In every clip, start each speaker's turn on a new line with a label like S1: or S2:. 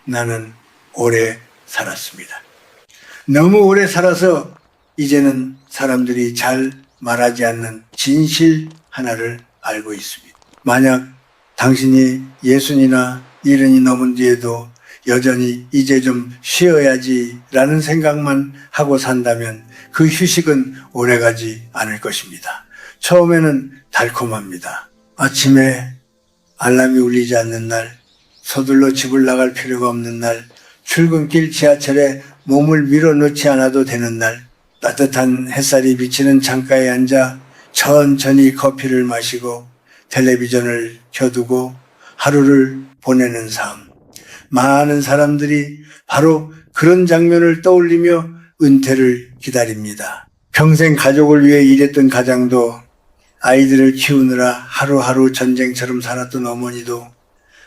S1: 나는 오래 살았습니다. 너무 오래 살아서 이제는 사람들이 잘 말하지 않는 진실 하나를 알고 있습니다. 만약 당신이 60이나 70이 넘은 뒤에도 여전히 이제 좀 쉬어야지 라는 생각만 하고 산다면 그 휴식은 오래가지 않을 것입니다. 처음에는 달콤합니다. 아침에 알람이 울리지 않는 날, 서둘러 집을 나갈 필요가 없는 날, 출근길 지하철에 몸을 밀어넣지 않아도 되는 날, 따뜻한 햇살이 비치는 창가에 앉아 천천히 커피를 마시고 텔레비전을 켜두고 하루를 보내는 삶. 많은 사람들이 바로 그런 장면을 떠올리며 은퇴를 기다립니다. 평생 가족을 위해 일했던 가장도, 아이들을 키우느라 하루하루 전쟁처럼 살았던 어머니도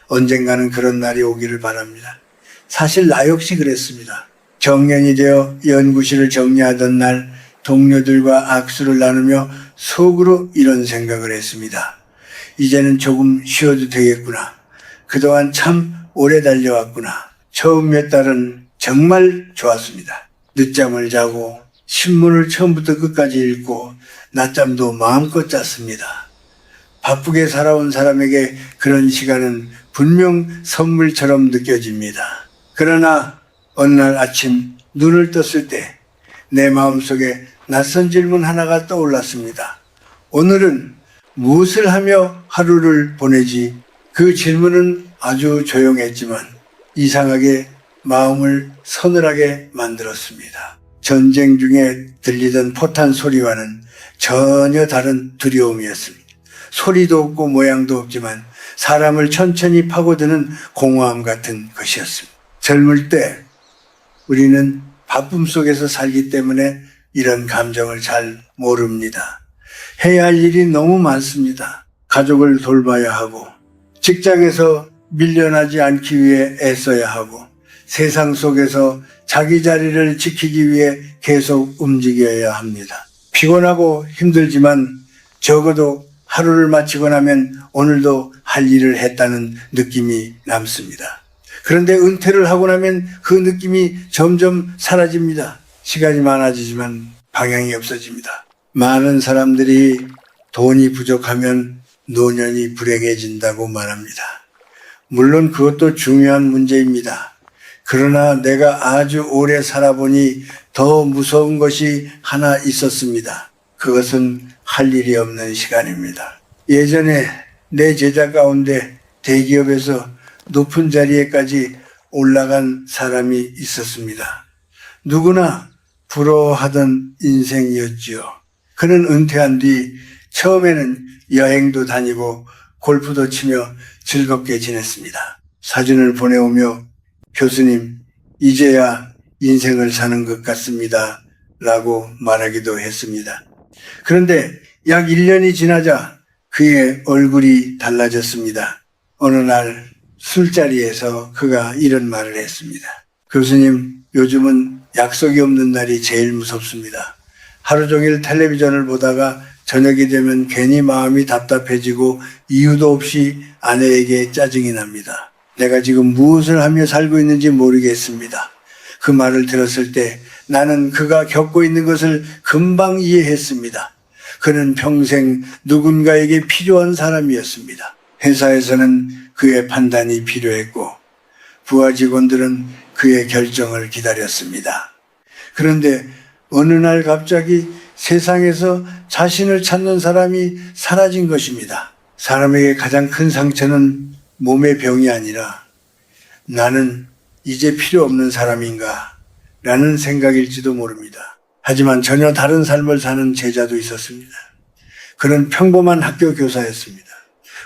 S1: 언젠가는 그런 날이 오기를 바랍니다. 사실 나 역시 그랬습니다. 정년이 되어 연구실을 정리하던 날 동료들과 악수를 나누며 속으로 이런 생각을 했습니다. 이제는 조금 쉬어도 되겠구나. 그동안 참 오래 달려왔구나. 처음 몇 달은 정말 좋았습니다. 늦잠을 자고 신문을 처음부터 끝까지 읽고 낮잠도 마음껏 잤습니다. 바쁘게 살아온 사람에게 그런 시간은 분명 선물처럼 느껴집니다. 그러나 어느 날 아침 눈을 떴을 때 내 마음속에 낯선 질문 하나가 떠올랐습니다. 오늘은 무엇을 하며 하루를 보내지? 그 질문은 아주 조용했지만 이상하게 마음을 서늘하게 만들었습니다. 전쟁 중에 들리던 포탄 소리와는 전혀 다른 두려움이었습니다. 소리도 없고 모양도 없지만 사람을 천천히 파고드는 공허함 같은 것이었습니다. 젊을 때 우리는 바쁨 속에서 살기 때문에 이런 감정을 잘 모릅니다. 해야 할 일이 너무 많습니다. 가족을 돌봐야 하고 직장에서 밀려나지 않기 위해 애써야 하고 세상 속에서 자기 자리를 지키기 위해 계속 움직여야 합니다. 피곤하고 힘들지만 적어도 하루를 마치고 나면 오늘도 할 일을 했다는 느낌이 남습니다. 그런데 은퇴를 하고 나면 그 느낌이 점점 사라집니다. 시간이 많아지지만 방향이 없어집니다. 많은 사람들이 돈이 부족하면 노년이 불행해진다고 말합니다. 물론 그것도 중요한 문제입니다. 그러나 내가 아주 오래 살아보니 더 무서운 것이 하나 있었습니다. 그것은 할 일이 없는 시간입니다. 예전에 내 제자 가운데 대기업에서 높은 자리에까지 올라간 사람이 있었습니다. 누구나 부러워하던 인생이었지요. 그는 은퇴한 뒤 처음에는 여행도 다니고 골프도 치며 즐겁게 지냈습니다. 사진을 보내오며 교수님, 이제야 인생을 사는 것 같습니다. 라고 말하기도 했습니다. 그런데 약 1년이 지나자 그의 얼굴이 달라졌습니다. 어느 날 술자리에서 그가 이런 말을 했습니다. 교수님, 요즘은 약속이 없는 날이 제일 무섭습니다. 하루 종일 텔레비전을 보다가 저녁이 되면 괜히 마음이 답답해지고 이유도 없이 아내에게 짜증이 납니다. 내가 지금 무엇을 하며 살고 있는지 모르겠습니다. 그 말을 들었을 때 나는 그가 겪고 있는 것을 금방 이해했습니다. 그는 평생 누군가에게 필요한 사람이었습니다. 회사에서는 그의 판단이 필요했고 부하 직원들은 그의 결정을 기다렸습니다. 그런데 어느 날 갑자기 세상에서 자신을 찾는 사람이 사라진 것입니다. 사람에게 가장 큰 상처는 몸의 병이 아니라 나는 이제 필요 없는 사람인가 라는 생각일지도 모릅니다. 하지만 전혀 다른 삶을 사는 제자도 있었습니다. 그는 평범한 학교 교사였습니다.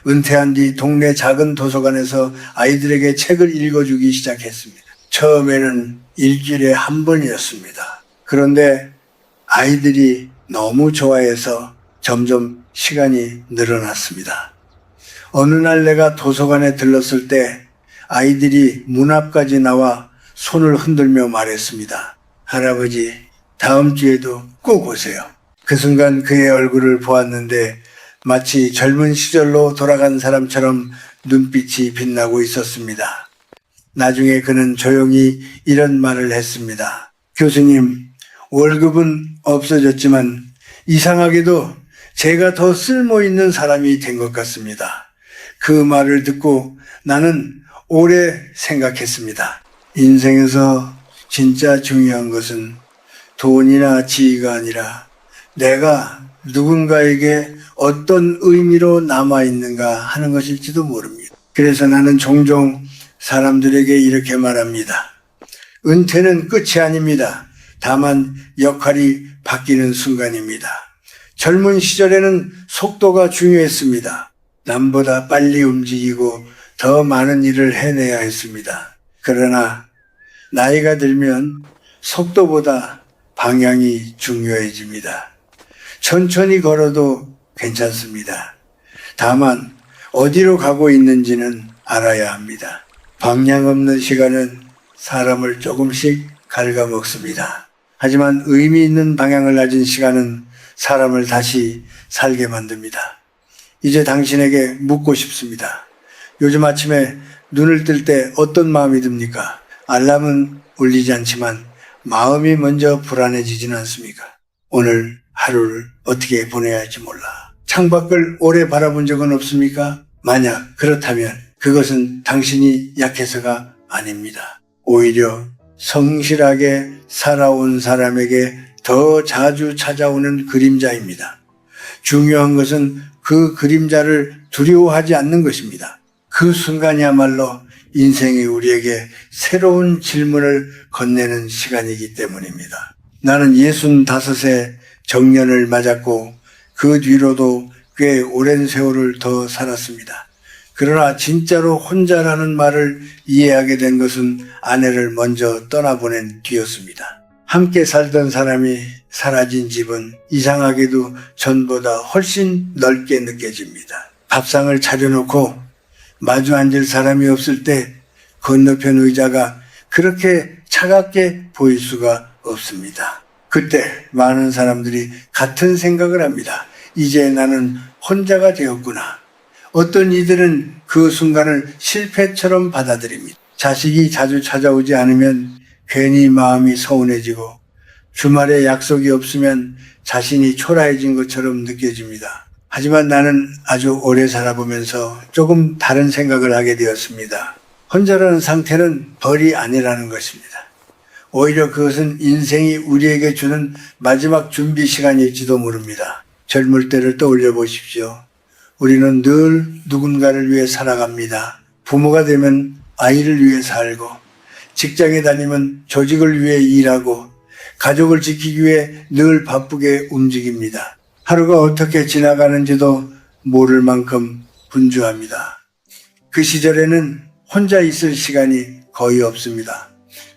S1: 은퇴한 뒤 동네 작은 도서관에서 아이들에게 책을 읽어주기 시작했습니다. 처음에는 일주일에 한 번이었습니다. 그런데 아이들이 너무 좋아해서 점점 시간이 늘어났습니다. 어느 날 내가 도서관에 들렀을 때 아이들이 문 앞까지 나와 손을 흔들며 말했습니다. 할아버지, 다음 주에도 꼭 오세요. 그 순간 그의 얼굴을 보았는데 마치 젊은 시절로 돌아간 사람처럼 눈빛이 빛나고 있었습니다. 나중에 그는 조용히 이런 말을 했습니다. 교수님, 월급은 없어졌지만 이상하게도 제가 더 쓸모있는 사람이 된 것 같습니다. 그 말을 듣고 나는 오래 생각했습니다. 인생에서 진짜 중요한 것은 돈이나 지위가 아니라 내가 누군가에게 어떤 의미로 남아있는가 하는 것일지도 모릅니다. 그래서 나는 종종 사람들에게 이렇게 말합니다. 은퇴는 끝이 아닙니다. 다만 역할이 바뀌는 순간입니다. 젊은 시절에는 속도가 중요했습니다. 남보다 빨리 움직이고 더 많은 일을 해내야 했습니다. 그러나 나이가 들면 속도보다 방향이 중요해집니다. 천천히 걸어도 괜찮습니다. 다만 어디로 가고 있는지는 알아야 합니다. 방향 없는 시간은 사람을 조금씩 갉아먹습니다. 하지만 의미 있는 방향을 가진 시간은 사람을 다시 살게 만듭니다. 이제 당신에게 묻고 싶습니다. 요즘 아침에 눈을 뜰 때 어떤 마음이 듭니까? 알람은 울리지 않지만 마음이 먼저 불안해지지는 않습니까? 오늘 하루를 어떻게 보내야 할지 몰라. 창밖을 오래 바라본 적은 없습니까? 만약 그렇다면 그것은 당신이 약해서가 아닙니다. 오히려 성실하게 살아온 사람에게 더 자주 찾아오는 그림자입니다. 중요한 것은 그 그림자를 두려워하지 않는 것입니다. 그 순간이야말로 인생이 우리에게 새로운 질문을 건네는 시간이기 때문입니다. 나는 65세 정년을 맞았고 그 뒤로도 꽤 오랜 세월을 더 살았습니다. 그러나 진짜로 혼자라는 말을 이해하게 된 것은 아내를 먼저 떠나보낸 뒤였습니다. 함께 살던 사람이 사라진 집은 이상하게도 전보다 훨씬 넓게 느껴집니다. 밥상을 차려놓고 마주 앉을 사람이 없을 때 건너편 의자가 그렇게 차갑게 보일 수가 없습니다. 그때 많은 사람들이 같은 생각을 합니다. 이제 나는 혼자가 되었구나. 어떤 이들은 그 순간을 실패처럼 받아들입니다. 자식이 자주 찾아오지 않으면 괜히 마음이 서운해지고 주말에 약속이 없으면 자신이 초라해진 것처럼 느껴집니다. 하지만 나는 아주 오래 살아보면서 조금 다른 생각을 하게 되었습니다. 혼자라는 상태는 벌이 아니라는 것입니다. 오히려 그것은 인생이 우리에게 주는 마지막 준비 시간일지도 모릅니다. 젊을 때를 떠올려 보십시오. 우리는 늘 누군가를 위해 살아갑니다. 부모가 되면 아이를 위해 살고, 직장에 다니면 조직을 위해 일하고, 가족을 지키기 위해 늘 바쁘게 움직입니다. 하루가 어떻게 지나가는지도 모를 만큼 분주합니다. 그 시절에는 혼자 있을 시간이 거의 없습니다.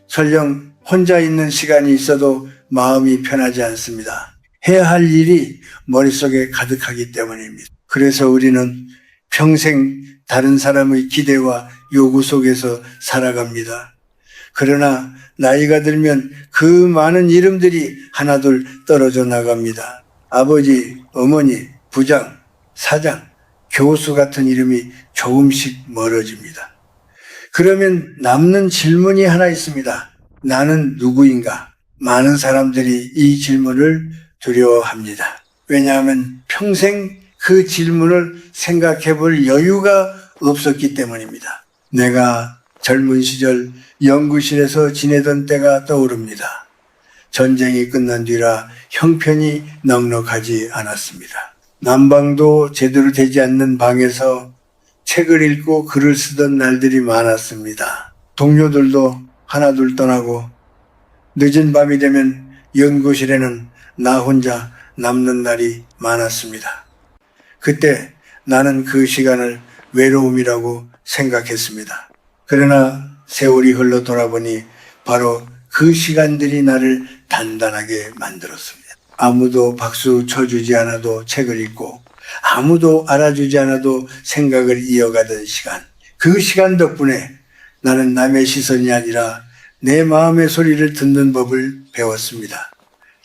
S1: 설령 혼자 있는 시간이 있어도 마음이 편하지 않습니다. 해야 할 일이 머릿속에 가득하기 때문입니다. 그래서 우리는 평생 다른 사람의 기대와 요구 속에서 살아갑니다. 그러나 나이가 들면 그 많은 이름들이 하나둘 떨어져 나갑니다. 아버지, 어머니, 부장, 사장, 교수 같은 이름이 조금씩 멀어집니다. 그러면 남는 질문이 하나 있습니다. 나는 누구인가? 많은 사람들이 이 질문을 두려워합니다. 왜냐하면 평생 그 질문을 생각해 볼 여유가 없었기 때문입니다. 내가 젊은 시절 연구실에서 지내던 때가 떠오릅니다. 전쟁이 끝난 뒤라 형편이 넉넉하지 않았습니다. 난방도 제대로 되지 않는 방에서 책을 읽고 글을 쓰던 날들이 많았습니다. 동료들도 하나둘 떠나고 늦은 밤이 되면 연구실에는 나 혼자 남는 날이 많았습니다. 그때 나는 그 시간을 외로움이라고 생각했습니다. 그러나 세월이 흘러 돌아보니 바로 그 시간들이 나를 단단하게 만들었습니다. 아무도 박수 쳐주지 않아도 책을 읽고 아무도 알아주지 않아도 생각을 이어가던 시간. 그 시간 덕분에 나는 남의 시선이 아니라 내 마음의 소리를 듣는 법을 배웠습니다.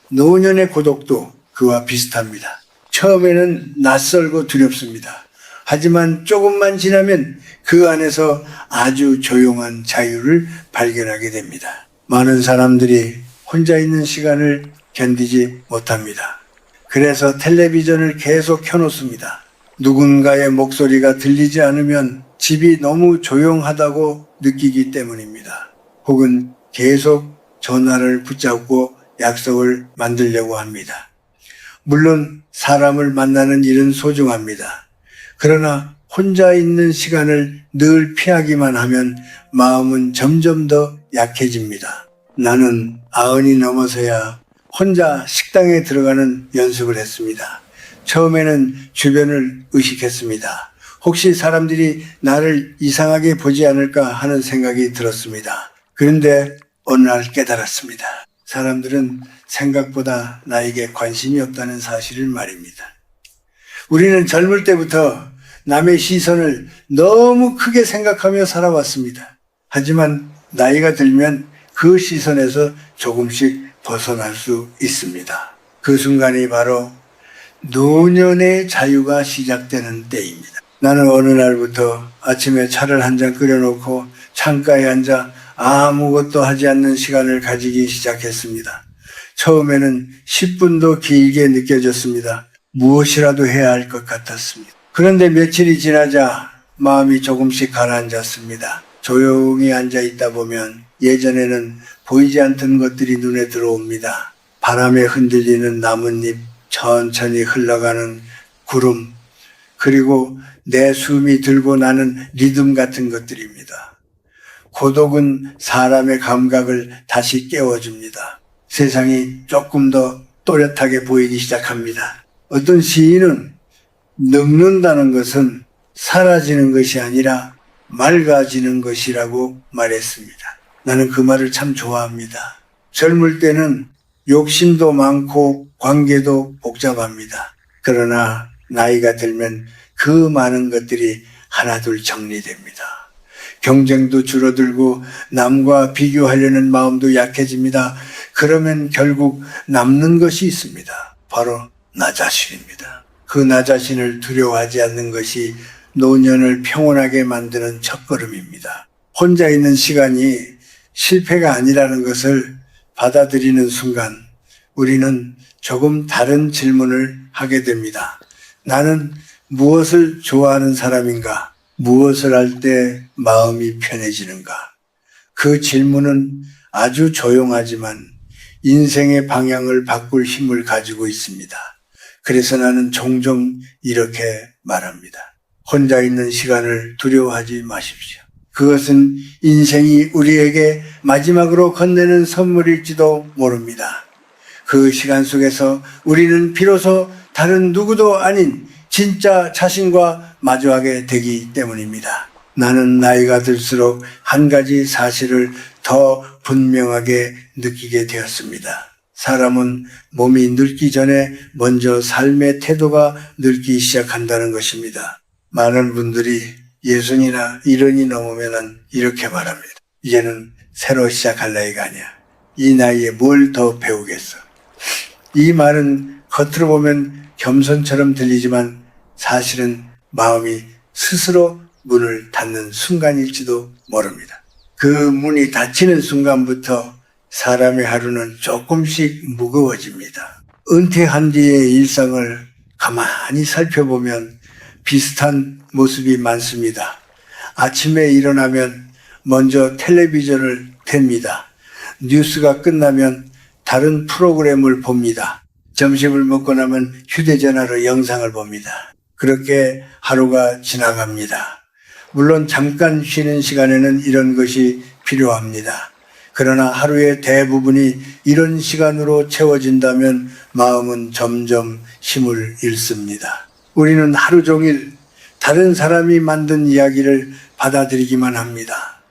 S1: 노년의 고독도 그와 비슷합니다. 처음에는 낯설고 두렵습니다. 하지만 조금만 지나면 그 안에서 아주 조용한 자유를 발견하게 됩니다. 많은 사람들이 혼자 있는 시간을 견디지 못합니다. 그래서 텔레비전을 계속 켜놓습니다. 누군가의 목소리가 들리지 않으면 집이 너무 조용하다고 느끼기 때문입니다. 혹은 계속 전화를 붙잡고 약속을 만들려고 합니다. 물론 사람을 만나는 일은 소중합니다. 그러나 혼자 있는 시간을 늘 피하기만 하면 마음은 점점 더 약해집니다. 나는 90이 넘어서야 혼자 식당에 들어가는 연습을 했습니다. 처음에는 주변을 의식했습니다. 혹시 사람들이 나를 이상하게 보지 않을까 하는 생각이 들었습니다. 그런데 어느 날 깨달았습니다. 사람들은 생각보다 나에게 관심이 없다는 사실을 말입니다. 우리는 젊을 때부터 남의 시선을 너무 크게 생각하며 살아왔습니다. 하지만 나이가 들면 그 시선에서 조금씩 벗어날 수 있습니다. 그 순간이 바로 노년의 자유가 시작되는 때입니다. 나는 어느 날부터 아침에 차를 한 잔 끓여놓고 창가에 앉아 아무것도 하지 않는 시간을 가지기 시작했습니다. 처음에는 10분도 길게 느껴졌습니다. 무엇이라도 해야 할 것 같았습니다. 그런데 며칠이 지나자 마음이 조금씩 가라앉았습니다. 조용히 앉아 있다 보면 예전에는 보이지 않던 것들이 눈에 들어옵니다. 바람에 흔들리는 나뭇잎, 천천히 흘러가는 구름, 그리고 내 숨이 들고 나는 리듬 같은 것들입니다. 고독은 사람의 감각을 다시 깨워줍니다. 세상이 조금 더 또렷하게 보이기 시작합니다. 어떤 시인은 늙는다는 것은 사라지는 것이 아니라 맑아지는 것이라고 말했습니다. 나는 그 말을 참 좋아합니다. 젊을 때는 욕심도 많고 관계도 복잡합니다. 그러나 나이가 들면 그 많은 것들이 하나둘 정리됩니다. 경쟁도 줄어들고 남과 비교하려는 마음도 약해집니다. 그러면 결국 남는 것이 있습니다. 바로 나 자신입니다. 그 나 자신을 두려워하지 않는 것이 노년을 평온하게 만드는 첫걸음입니다. 혼자 있는 시간이 실패가 아니라는 것을 받아들이는 순간 우리는 조금 다른 질문을 하게 됩니다. 나는 무엇을 좋아하는 사람인가? 무엇을 할 때 마음이 편해지는가? 그 질문은 아주 조용하지만 인생의 방향을 바꿀 힘을 가지고 있습니다. 그래서 나는 종종 이렇게 말합니다. 혼자 있는 시간을 두려워하지 마십시오. 그것은 인생이 우리에게 마지막으로 건네는 선물일지도 모릅니다. 그 시간 속에서 우리는 비로소 다른 누구도 아닌 진짜 자신과 마주하게 되기 때문입니다. 나는 나이가 들수록 한 가지 사실을 더 분명하게 느끼게 되었습니다. 사람은 몸이 늙기 전에 먼저 삶의 태도가 늙기 시작한다는 것입니다. 많은 분들이 60이나 70이 넘으면 이렇게 말합니다. 이제는 새로 시작할 나이가 아니야. 이 나이에 뭘 더 배우겠어. 이 말은 겉으로 보면 겸손처럼 들리지만 사실은 마음이 스스로 문을 닫는 순간일지도 모릅니다. 그 문이 닫히는 순간부터 사람의 하루는 조금씩 무거워집니다. 은퇴한 뒤의 일상을 가만히 살펴보면 비슷한 모습이 많습니다. 아침에 일어나면 먼저 텔레비전을 탭니다. 뉴스가 끝나면 다른 프로그램을 봅니다. 점심을 먹고 나면 휴대전화로 영상을 봅니다. 그렇게 하루가 지나갑니다. 물론 잠깐 쉬는 시간에는 이런 것이 필요합니다. 그러나 하루의 대부분이 이런 시간으로 채워진다면 마음은 점점 힘을 잃습니다. 우리는 하루 종일 다른 사람이 만든 이야기를 받아들이기만 합니다.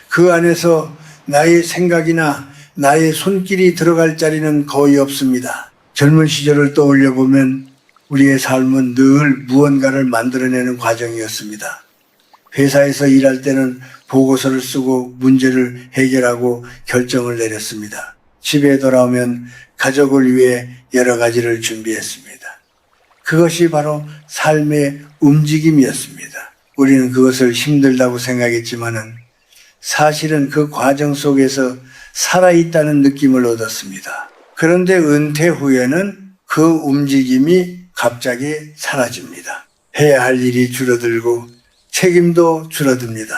S1: 그 안에서 나의 생각이나 나의 손길이 들어갈 자리는 거의 없습니다. 젊은 시절을 떠올려 보면 우리의 삶은 늘 무언가를 만들어내는 과정이었습니다. 회사에서 일할 때는 보고서를 쓰고 문제를 해결하고 결정을 내렸습니다. 집에 돌아오면 가족을 위해 여러 가지를 준비했습니다. 그것이 바로 삶의 움직임이었습니다. 우리는 그것을 힘들다고 생각했지만은 사실은 그 과정 속에서 살아있다는 느낌을 얻었습니다. 그런데 은퇴 후에는 그 움직임이 갑자기 사라집니다. 해야 할 일이 줄어들고 책임도 줄어듭니다.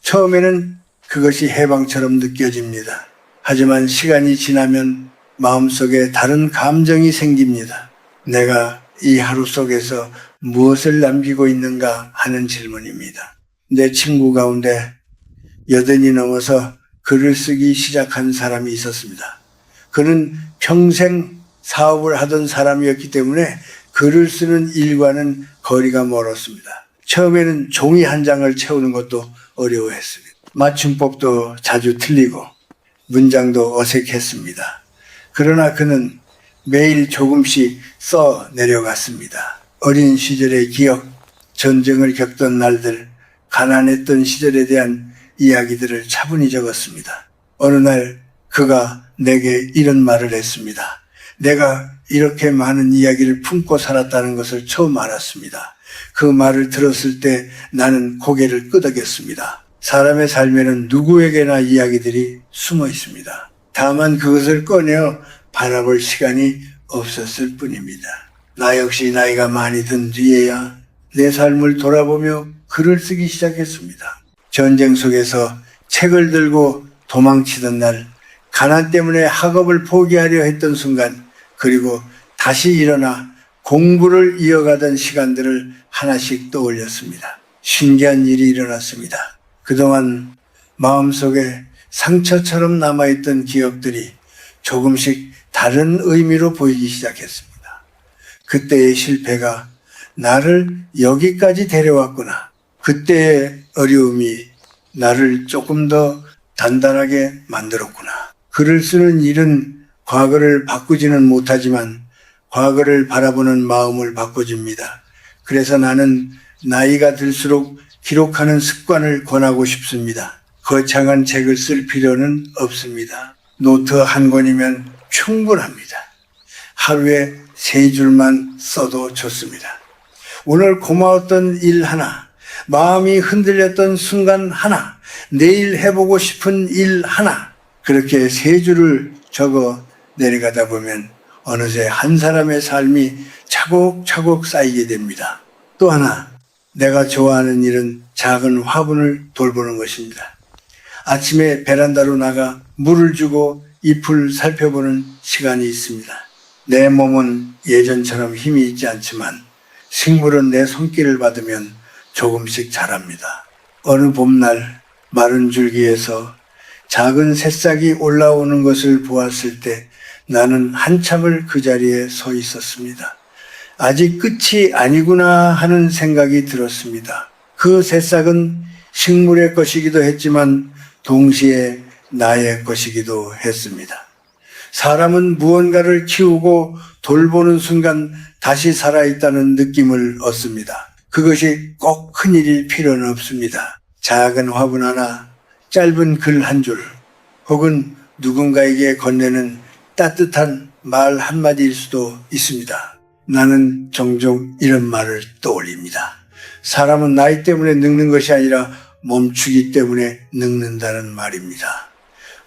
S1: 처음에는 그것이 해방처럼 느껴집니다. 하지만 시간이 지나면 마음속에 다른 감정이 생깁니다. 내가 이 하루 속에서 무엇을 남기고 있는가 하는 질문입니다. 내 친구 가운데 80이 넘어서 글을 쓰기 시작한 사람이 있었습니다. 그는 평생 사업을 하던 사람이었기 때문에 글을 쓰는 일과는 거리가 멀었습니다. 처음에는 종이 한 장을 채우는 것도 어려워했습니다. 맞춤법도 자주 틀리고 문장도 어색했습니다. 그러나 그는 매일 조금씩 써 내려갔습니다. 어린 시절의 기억, 전쟁을 겪던 날들, 가난했던 시절에 대한 이야기들을 차분히 적었습니다. 어느 날 그가 내게 이런 말을 했습니다. 내가 이렇게 많은 이야기를 품고 살았다는 것을 처음 알았습니다. 그 말을 들었을 때 나는 고개를 끄덕였습니다. 사람의 삶에는 누구에게나 이야기들이 숨어 있습니다. 다만 그것을 꺼내어 바라볼 시간이 없었을 뿐입니다. 나 역시 나이가 많이 든 뒤에야 내 삶을 돌아보며 글을 쓰기 시작했습니다. 전쟁 속에서 책을 들고 도망치던 날, 가난 때문에 학업을 포기하려 했던 순간, 그리고 다시 일어나 공부를 이어가던 시간들을 하나씩 떠올렸습니다. 신기한 일이 일어났습니다. 그동안 마음속에 상처처럼 남아있던 기억들이 조금씩 다른 의미로 보이기 시작했습니다. 그때의 실패가 나를 여기까지 데려왔구나. 그때의 어려움이 나를 조금 더 단단하게 만들었구나. 글을 쓰는 일은 과거를 바꾸지는 못하지만 과거를 바라보는 마음을 바꿔줍니다. 그래서 나는 나이가 들수록 기록하는 습관을 권하고 싶습니다. 거창한 책을 쓸 필요는 없습니다. 노트 한 권이면 충분합니다. 하루에 3줄만 써도 좋습니다. 오늘 고마웠던 일 하나, 마음이 흔들렸던 순간 하나, 내일 해보고 싶은 일 하나, 그렇게 3줄을 적어 내려가다 보면 어느새 한 사람의 삶이 차곡차곡 쌓이게 됩니다. 또 하나, 내가 좋아하는 일은 작은 화분을 돌보는 것입니다. 아침에 베란다로 나가 물을 주고 잎을 살펴보는 시간이 있습니다. 내 몸은 예전처럼 힘이 있지 않지만 식물은 내 손길을 받으면 조금씩 자랍니다. 어느 봄날 마른 줄기에서 작은 새싹이 올라오는 것을 보았을 때 나는 한참을 그 자리에 서 있었습니다. 아직 끝이 아니구나 하는 생각이 들었습니다. 그 새싹은 식물의 것이기도 했지만 동시에 나의 것이기도 했습니다. 사람은 무언가를 키우고 돌보는 순간 다시 살아있다는 느낌을 얻습니다. 그것이 꼭 큰일일 필요는 없습니다. 작은 화분 하나, 짧은 글 한 줄, 혹은 누군가에게 건네는 따뜻한 말 한마디일 수도 있습니다. 나는 종종 이런 말을 떠올립니다. 사람은 나이 때문에 늙는 것이 아니라 멈추기 때문에 늙는다는 말입니다.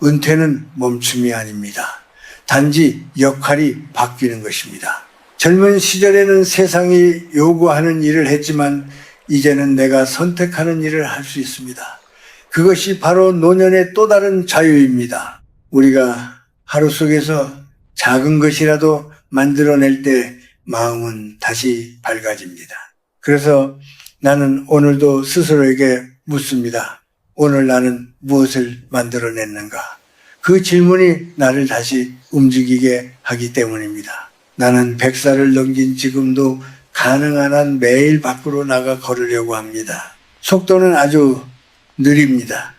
S1: 은퇴는 멈춤이 아닙니다. 단지 역할이 바뀌는 것입니다. 젊은 시절에는 세상이 요구하는 일을 했지만 이제는 내가 선택하는 일을 할 수 있습니다. 그것이 바로 노년의 또 다른 자유입니다. 우리가 하루 속에서 작은 것이라도 만들어낼 때 마음은 다시 밝아집니다. 그래서 나는 오늘도 스스로에게 묻습니다. 오늘 나는 무엇을 만들어냈는가? 그 질문이 나를 다시 움직이게 하기 때문입니다. 나는 100살을 넘긴 지금도 가능한 한 매일 밖으로 나가 걸으려고 합니다. 속도는 아주 느립니다.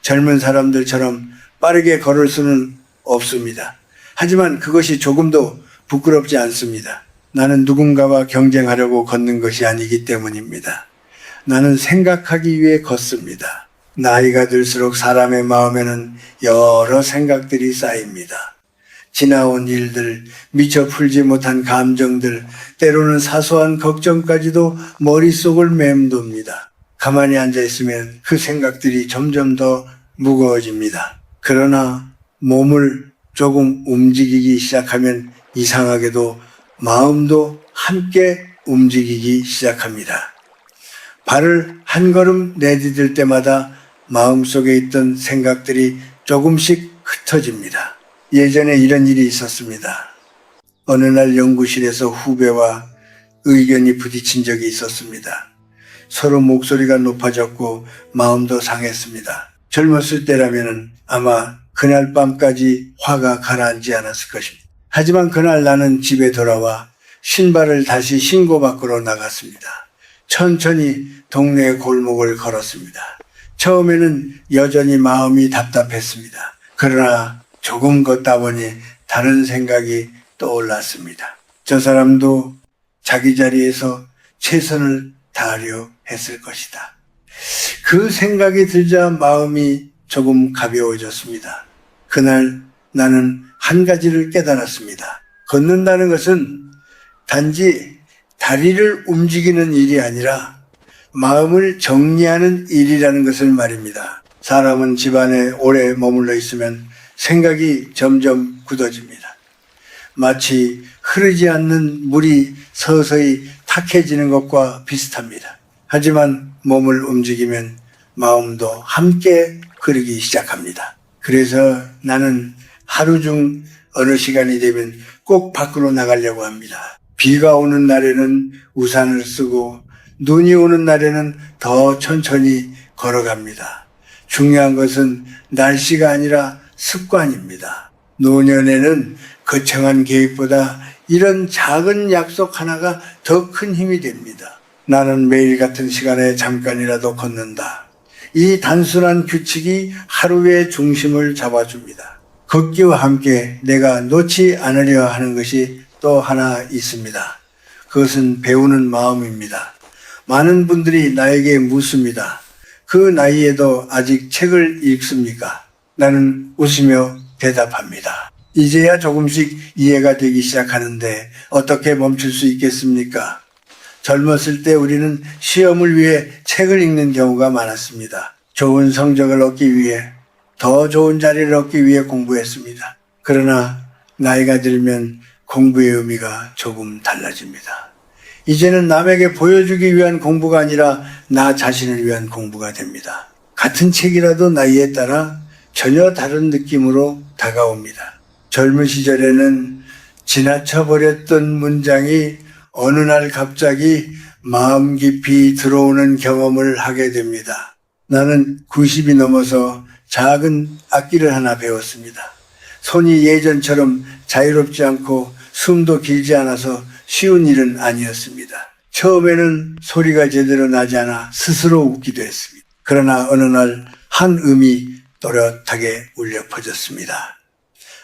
S1: 젊은 사람들처럼 빠르게 걸을 수는 없습니다. 하지만 그것이 조금도 부끄럽지 않습니다. 나는 누군가와 경쟁하려고 걷는 것이 아니기 때문입니다. 나는 생각하기 위해 걷습니다. 나이가 들수록 사람의 마음에는 여러 생각들이 쌓입니다. 지나온 일들, 미처 풀지 못한 감정들, 때로는 사소한 걱정까지도 머릿속을 맴돕니다. 가만히 앉아 있으면 그 생각들이 점점 더 무거워집니다. 그러나 몸을 조금 움직이기 시작하면 이상하게도 마음도 함께 움직이기 시작합니다. 발을 한 걸음 내디딜 때마다 마음속에 있던 생각들이 조금씩 흩어집니다. 예전에 이런 일이 있었습니다. 어느 날 연구실에서 후배와 의견이 부딪힌 적이 있었습니다. 서로 목소리가 높아졌고 마음도 상했습니다. 젊었을 때라면 아마 그날 밤까지 화가 가라앉지 않았을 것입니다. 하지만 그날 나는 집에 돌아와 신발을 다시 신고 밖으로 나갔습니다. 천천히 동네 골목을 걸었습니다. 처음에는 여전히 마음이 답답했습니다. 그러나 조금 걷다 보니 다른 생각이 떠올랐습니다. 저 사람도 자기 자리에서 최선을 다하려 했을 것이다. 그 생각이 들자 마음이 조금 가벼워졌습니다. 그날 나는 한 가지를 깨달았습니다. 걷는다는 것은 단지 다리를 움직이는 일이 아니라 마음을 정리하는 일이라는 것을 말입니다. 사람은 집안에 오래 머물러 있으면 생각이 점점 굳어집니다. 마치 흐르지 않는 물이 서서히 탁해지는 것과 비슷합니다. 하지만 몸을 움직이면 마음도 함께 흐르기 시작합니다. 그래서 나는 하루 중 어느 시간이 되면 꼭 밖으로 나가려고 합니다. 비가 오는 날에는 우산을 쓰고 눈이 오는 날에는 더 천천히 걸어갑니다. 중요한 것은 날씨가 아니라 습관입니다. 노년에는 거창한 계획보다 이런 작은 약속 하나가 더 큰 힘이 됩니다. 나는 매일 같은 시간에 잠깐이라도 걷는다. 이 단순한 규칙이 하루의 중심을 잡아줍니다. 걷기와 함께 내가 놓지 않으려 하는 것이 또 하나 있습니다. 그것은 배우는 마음입니다. 많은 분들이 나에게 묻습니다. 그 나이에도 아직 책을 읽습니까? 나는 웃으며 대답합니다. 이제야 조금씩 이해가 되기 시작하는데 어떻게 멈출 수 있겠습니까? 젊었을 때 우리는 시험을 위해 책을 읽는 경우가 많았습니다. 좋은 성적을 얻기 위해, 더 좋은 자리를 얻기 위해 공부했습니다. 그러나 나이가 들면 공부의 의미가 조금 달라집니다. 이제는 남에게 보여주기 위한 공부가 아니라 나 자신을 위한 공부가 됩니다. 같은 책이라도 나이에 따라 전혀 다른 느낌으로 다가옵니다. 젊은 시절에는 지나쳐버렸던 문장이 어느 날 갑자기 마음 깊이 들어오는 경험을 하게 됩니다. 나는 90이 넘어서 작은 악기를 하나 배웠습니다. 손이 예전처럼 자유롭지 않고 숨도 길지 않아서 쉬운 일은 아니었습니다. 처음에는 소리가 제대로 나지 않아 스스로 웃기도 했습니다. 그러나 어느 날 한 음이 또렷하게 울려 퍼졌습니다.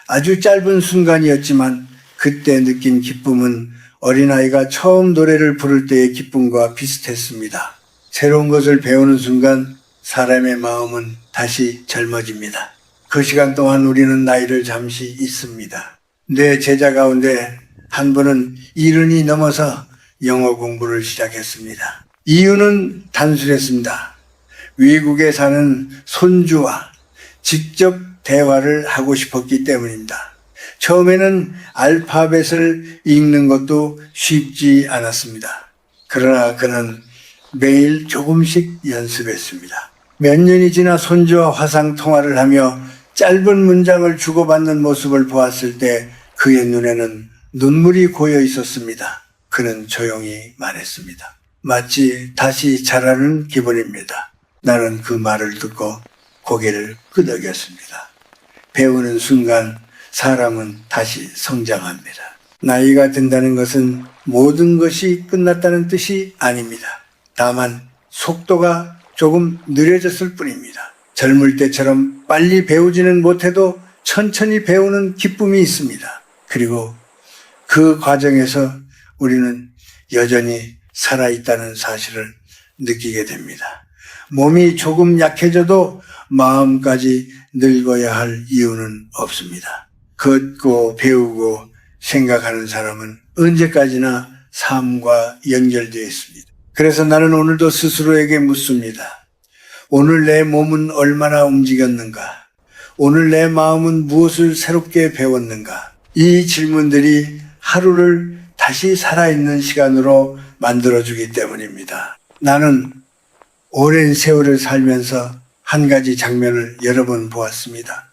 S1: 아주 짧은 순간이었지만 그때 느낀 기쁨은 어린아이가 처음 노래를 부를 때의 기쁨과 비슷했습니다. 새로운 것을 배우는 순간 사람의 마음은 다시 젊어집니다. 그 시간 동안 우리는 나이를 잠시 잊습니다. 내 제자 가운데 한 분은 70이 넘어서 영어 공부를 시작했습니다. 이유는 단순했습니다. 외국에 사는 손주와 직접 대화를 하고 싶었기 때문입니다. 처음에는 알파벳을 읽는 것도 쉽지 않았습니다. 그러나 그는 매일 조금씩 연습했습니다. 몇 년이 지나 손주와 화상 통화를 하며 짧은 문장을 주고받는 모습을 보았을 때 그의 눈에는 눈물이 고여 있었습니다. 그는 조용히 말했습니다. 마치 다시 자라는 기분입니다. 나는 그 말을 듣고 고개를 끄덕였습니다. 배우는 순간 사람은 다시 성장합니다. 나이가 든다는 것은 모든 것이 끝났다는 뜻이 아닙니다. 다만 속도가 조금 느려졌을 뿐입니다. 젊을 때처럼 빨리 배우지는 못해도 천천히 배우는 기쁨이 있습니다. 그리고 그 과정에서 우리는 여전히 살아있다는 사실을 느끼게 됩니다. 몸이 조금 약해져도 마음까지 늙어야 할 이유는 없습니다. 걷고 배우고 생각하는 사람은 언제까지나 삶과 연결되어 있습니다. 그래서 나는 오늘도 스스로에게 묻습니다. 오늘 내 몸은 얼마나 움직였는가? 오늘 내 마음은 무엇을 새롭게 배웠는가? 이 질문들이 하루를 다시 살아있는 시간으로 만들어주기 때문입니다. 나는 오랜 세월을 살면서 한 가지 장면을 여러 번 보았습니다.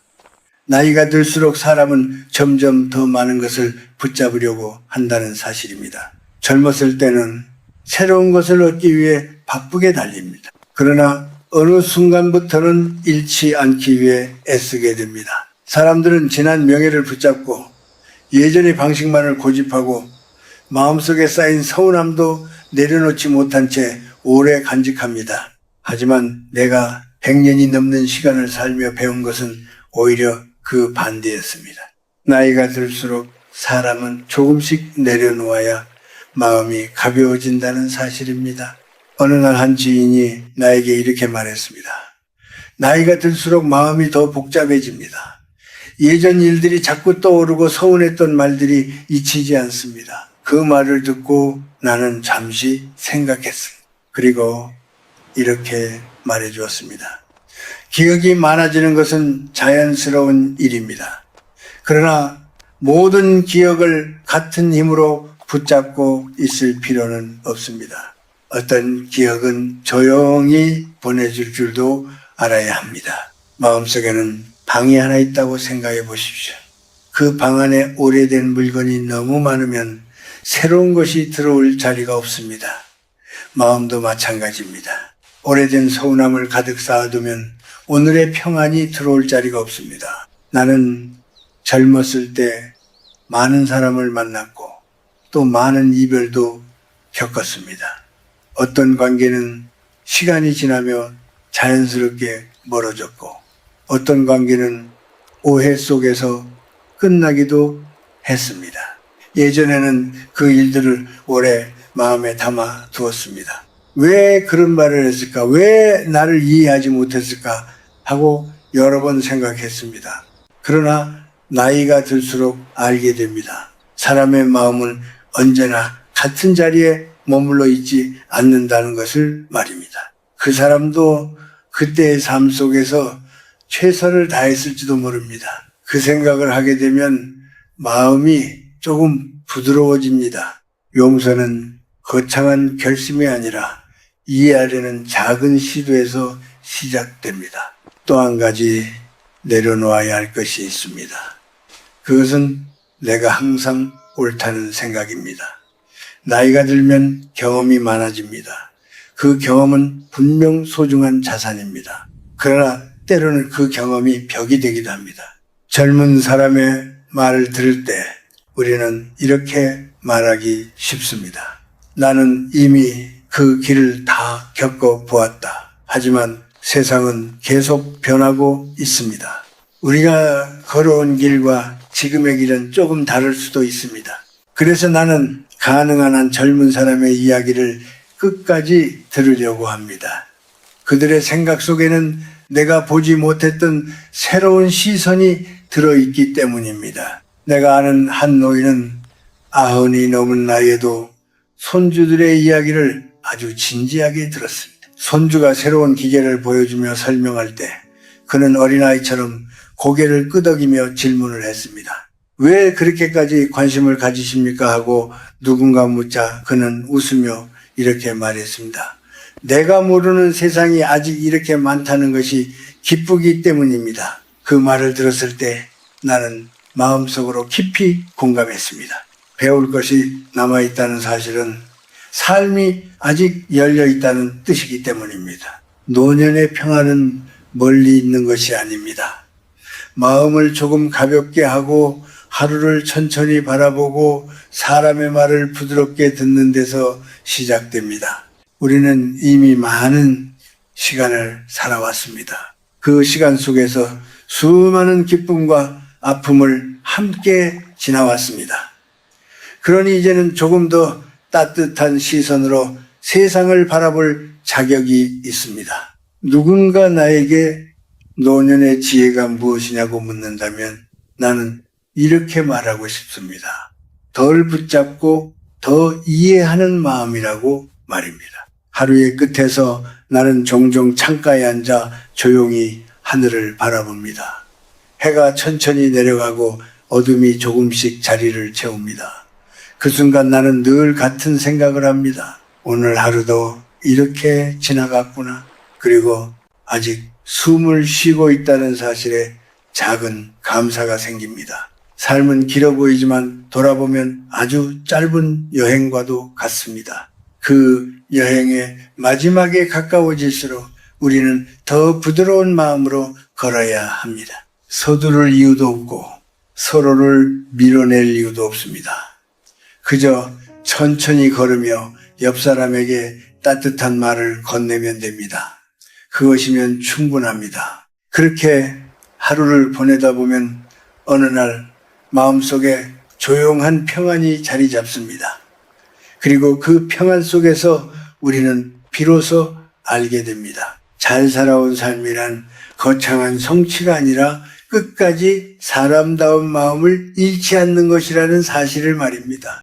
S1: 나이가 들수록 사람은 점점 더 많은 것을 붙잡으려고 한다는 사실입니다. 젊었을 때는 새로운 것을 얻기 위해 바쁘게 달립니다. 그러나 어느 순간부터는 잃지 않기 위해 애쓰게 됩니다. 사람들은 지난 명예를 붙잡고 예전의 방식만을 고집하고 마음속에 쌓인 서운함도 내려놓지 못한 채 오래 간직합니다. 하지만 내가 100년이 넘는 시간을 살며 배운 것은 오히려 그 반대였습니다. 나이가 들수록 사람은 조금씩 내려놓아야 마음이 가벼워진다는 사실입니다. 어느 날 한 지인이 나에게 이렇게 말했습니다. 나이가 들수록 마음이 더 복잡해집니다. 예전 일들이 자꾸 떠오르고 서운했던 말들이 잊히지 않습니다. 그 말을 듣고 나는 잠시 생각했습니다. 그리고 이렇게 말해 주었습니다. 기억이 많아지는 것은 자연스러운 일입니다. 그러나 모든 기억을 같은 힘으로 붙잡고 있을 필요는 없습니다. 어떤 기억은 조용히 보내줄 줄도 알아야 합니다. 마음속에는 방이 하나 있다고 생각해 보십시오. 그 방 안에 오래된 물건이 너무 많으면 새로운 것이 들어올 자리가 없습니다. 마음도 마찬가지입니다. 오래된 서운함을 가득 쌓아두면 오늘의 평안이 들어올 자리가 없습니다. 나는 젊었을 때 많은 사람을 만났고 또 많은 이별도 겪었습니다. 어떤 관계는 시간이 지나며 자연스럽게 멀어졌고 어떤 관계는 오해 속에서 끝나기도 했습니다. 예전에는 그 일들을 오래 마음에 담아 두었습니다. 왜 그런 말을 했을까? 왜 나를 이해하지 못했을까? 하고 여러 번 생각했습니다. 그러나 나이가 들수록 알게 됩니다. 사람의 마음은 언제나 같은 자리에 머물러 있지 않는다는 것을 말입니다. 그 사람도 그때의 삶 속에서 최선을 다했을지도 모릅니다. 그 생각을 하게 되면 마음이 조금 부드러워집니다. 용서는 거창한 결심이 아니라 이해하려는 작은 시도에서 시작됩니다. 또 한 가지 내려놓아야 할 것이 있습니다. 그것은 내가 항상 옳다는 생각입니다. 나이가 들면 경험이 많아집니다. 그 경험은 분명 소중한 자산입니다. 그러나 때로는 그 경험이 벽이 되기도 합니다. 젊은 사람의 말을 들을 때 우리는 이렇게 말하기 쉽습니다. 나는 이미 그 길을 다 겪어보았다. 하지만 세상은 계속 변하고 있습니다. 우리가 걸어온 길과 지금의 길은 조금 다를 수도 있습니다. 그래서 나는 가능한 한 젊은 사람의 이야기를 끝까지 들으려고 합니다. 그들의 생각 속에는 내가 보지 못했던 새로운 시선이 들어있기 때문입니다. 내가 아는 한 노인은 90이 넘은 나이에도 손주들의 이야기를 아주 진지하게 들었습니다. 손주가 새로운 기계를 보여주며 설명할 때 그는 어린아이처럼 고개를 끄덕이며 질문을 했습니다. 왜 그렇게까지 관심을 가지십니까? 하고 누군가 묻자 그는 웃으며 이렇게 말했습니다. 내가 모르는 세상이 아직 이렇게 많다는 것이 기쁘기 때문입니다. 그 말을 들었을 때 나는 마음속으로 깊이 공감했습니다. 배울 것이 남아있다는 사실은 삶이 아직 열려있다는 뜻이기 때문입니다. 노년의 평안은 멀리 있는 것이 아닙니다. 마음을 조금 가볍게 하고 하루를 천천히 바라보고 사람의 말을 부드럽게 듣는 데서 시작됩니다. 우리는 이미 많은 시간을 살아왔습니다. 그 시간 속에서 수많은 기쁨과 아픔을 함께 지나왔습니다. 그러니 이제는 조금 더 따뜻한 시선으로 세상을 바라볼 자격이 있습니다. 누군가 나에게 노년의 지혜가 무엇이냐고 묻는다면 나는 이렇게 말하고 싶습니다. 덜 붙잡고 더 이해하는 마음이라고 말입니다. 하루의 끝에서 나는 종종 창가에 앉아 조용히 하늘을 바라봅니다. 해가 천천히 내려가고 어둠이 조금씩 자리를 채웁니다. 그 순간 나는 늘 같은 생각을 합니다. 오늘 하루도 이렇게 지나갔구나. 그리고 아직 숨을 쉬고 있다는 사실에 작은 감사가 생깁니다. 삶은 길어 보이지만 돌아보면 아주 짧은 여행과도 같습니다. 그 여행의 마지막에 가까워질수록 우리는 더 부드러운 마음으로 걸어야 합니다. 서두를 이유도 없고 서로를 밀어낼 이유도 없습니다. 그저 천천히 걸으며 옆 사람에게 따뜻한 말을 건네면 됩니다. 그것이면 충분합니다. 그렇게 하루를 보내다 보면 어느 날 마음속에 조용한 평안이 자리 잡습니다. 그리고 그 평안 속에서 우리는 비로소 알게 됩니다. 잘 살아온 삶이란 거창한 성취가 아니라 끝까지 사람다운 마음을 잃지 않는 것이라는 사실을 말입니다.